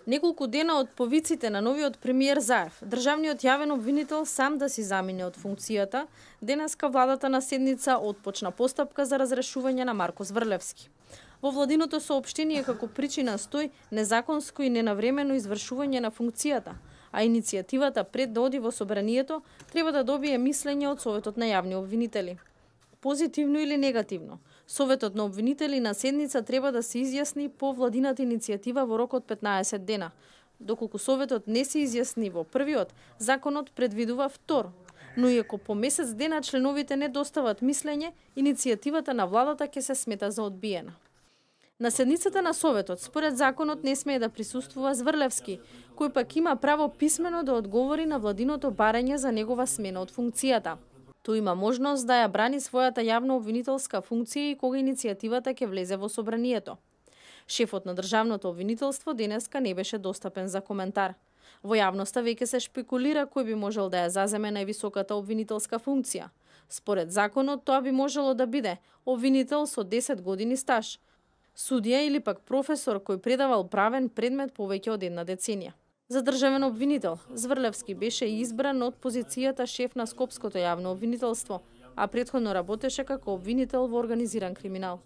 Неколку дена од повиците на новиот премиер Заев, државниот јавен обвинител сам да си замине од функцијата, денеска владата на седница отпочна постапка за разрешување на Марко Зврлевски. Во владиното соопштение како причина стои незаконско и ненавремено извршување на функцијата, а иницијативата пред да оди во собранието треба да добие мислење од Советот на јавни обвинители. Позитивно или негативно, Советот на обвинители на седница треба да се изјасни по владината иницијатива во рок од 15 дена. Доколку Советот не се изјасни во првиот, законот предвидува втор. Но и ако по месец дена членовите не достават мислење, иницијативата на владата ќе се смета за одбиена. На седницата на Советот, според законот, не смее да присуствува Зврлевски, кој пак има право писмено да одговори на владиното барање за негова смена од функцијата. Тој има можност да ја брани својата јавно обвинителска функција и кога иницијативата ќе влезе во собранието. Шефот на државното обвинителство денеска не беше достапен за коментар. Во јавноста веќе се шпекулира кој би можел да ја заземе највисоката обвинителска функција. Според законот тоа би можело да биде обвинител со 10 години стаж, судија или пак професор кој предавал правен предмет повеќе од една деценија. За државен обвинител, Зврлевски беше избран од позицијата шеф на Скопското јавно обвинителство, а претходно работеше како обвинител во организиран криминал.